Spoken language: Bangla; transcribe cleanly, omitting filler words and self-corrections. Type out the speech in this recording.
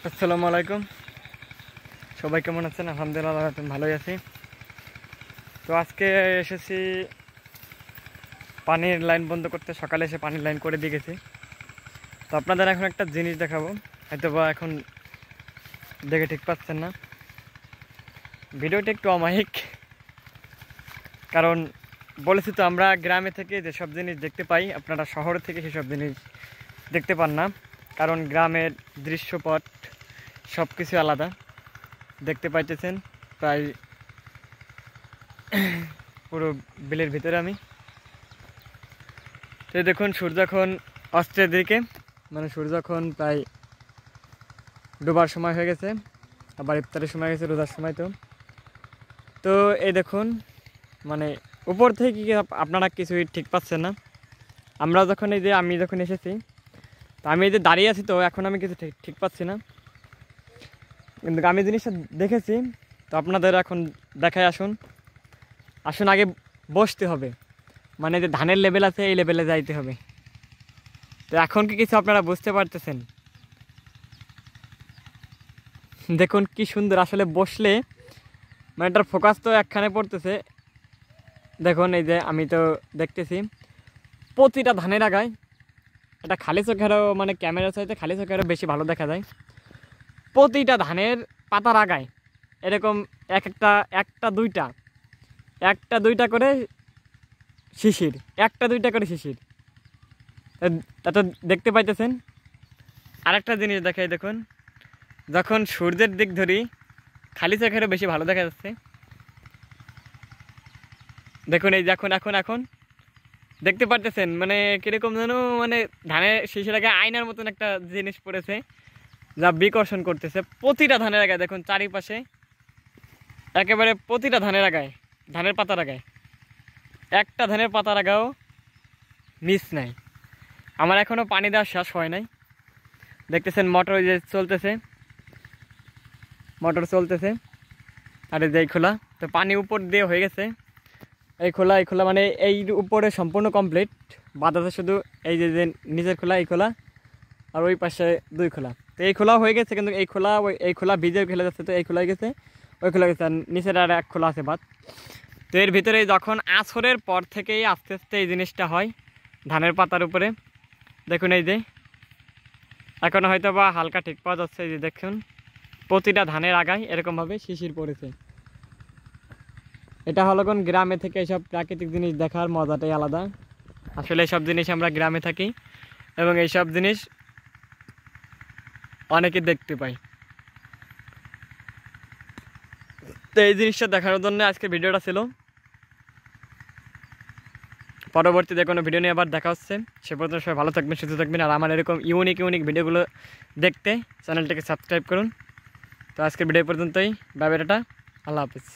আসসালামু আলাইকুম। সবাই কেমন আছেন? আলহামদুলিল্লাহ আমি ভালোই আছি। তো আজকে এসেছি পানির লাইন বন্ধ করতে। সকালে এসে পানির লাইন করে দিয়ে গেছি। তো আপনাদের এখন একটা জিনিস দেখাবো, হয়তো বা এখন দেখে ঠিক পাচ্ছেন না। ভিডিওটা একটু অমায়িক, কারণ বলেছি তো আমরা গ্রামে থেকে যেসব জিনিস দেখতে পাই আপনারা শহর থেকে সেসব জিনিস দেখতে পান না, কারণ গ্রামের দৃশ্যপট সব কিছু আলাদা। দেখতে পাইতেছেন প্রায় পুরো বিলের ভিতরে আমি। তো দেখুন সূর্য এখন অস্তের দিকে, মানে সূর্য এখন প্রায় ডোবার সময় হয়ে গেছে, আবার ইফতারের সময় গেছে, রোজার সময়। তো তো এই দেখুন, মানে উপর থেকে কি আপনারা কিছুই ঠিক পাচ্ছেন না। আমরা যখন আমি যখন এসেছি, তো আমি এই যে দাঁড়িয়ে আছি, তো এখন আমি কিছু ঠিক ঠিক পাচ্ছি না, কিন্তু আমি জিনিসটা দেখেছি। তো আপনাদের এখন দেখায়, আসুন আসুন আগে বসতে হবে, মানে যে ধানের লেভেল আছে এই লেভেলে যাইতে হবে। তো এখন কি কিছু আপনারা বুঝতে পারতেছেন? দেখুন কি সুন্দর, আসলে বসলে মানে এটার ফোকাস তো একখানে পড়তেছে। দেখুন এই যে আমি তো দেখতেছি প্রতিটা ধানের আগায়, এটা খালি চোখেরও মানে ক্যামেরা চাইতে খালি চোখেরও বেশি ভালো দেখা যায়। প্রতিটা ধানের পাতার আগায় এরকম একটা একটা দুইটা একটা দুইটা করে শিশির, একটা দুইটা করে শিশির। তা দেখতে পাইতেছেন। আরেকটা জিনিস দেখাই, দেখুন যখন সূর্যের দিক ধরি খালি চোখেরও বেশি ভালো দেখা যাচ্ছে। দেখুন এই যে এখন এখন এখন দেখতে পারতেছেন, মানে কীরকম যেন মানে ধানের শিশির আগে আয়নার মতন একটা জিনিস পড়েছে, যা বিকর্ষণ করতেছে প্রতিটা ধানের আগায়। দেখুন চারিপাশে একেবারে প্রতিটা ধানের আগায়, ধানের পাতার আগায়, একটা ধানের পাতার আগাও মিস নাই। আমার এখনও পানি দেওয়া শেষ হয় নাই। দেখতেছেন মোটর যে চলতেছে, মোটর চলতেছে। আর এই যে খোলা, তো পানি উপর দিয়ে হয়ে গেছে। এই খোলা মানে এই উপরে সম্পূর্ণ কমপ্লিট, বাদ আছে শুধু এই যে যে নিচের খোলা, এই খোলা আর ওই পাশে দুই খোলা। তো এই খোলাও হয়ে গেছে, কিন্তু এই খোলা ভিজে খেলে যাচ্ছে। তো এই খোলা গেছে, ওই খোলা গেছে, আর নিচের আর এক খোলা আছে বাদ। তো এর ভিতরে যখন আছরের পর থেকেই আস্তে আস্তে এই জিনিসটা হয় ধানের পাতার উপরে। দেখুন এই যে এখন হয়তো বা হালকা ঠিক পাওয়া যাচ্ছে। এই যে দেখুন প্রতিটা ধানের আগায় এরকমভাবে শিশির পড়েছে। এটা হলো কোন গ্রামে থেকে এসব প্রাকৃতিক জিনিস দেখার মজাটাই আলাদা। আসলে এইসব জিনিস আমরা গ্রামে থাকি এবং এইসব জিনিস অনেকে দেখতে পাই। তো এই জিনিসটা দেখানোর জন্য আজকে ভিডিওটা ছিল। পরবর্তীতে কোনো ভিডিও নিয়ে আবার দেখা হচ্ছে। সে পর্যন্ত সবাই ভালো থাকবেন, সুস্থ থাকবেন। আর আমার এরকম ইউনিক ভিডিওগুলো দেখতে চ্যানেলটাকে সাবস্ক্রাইব করুন। তো আজকের ভিডিও পর্যন্তই, বাই বাই, টাটা, আল্লাহ হাফিজ।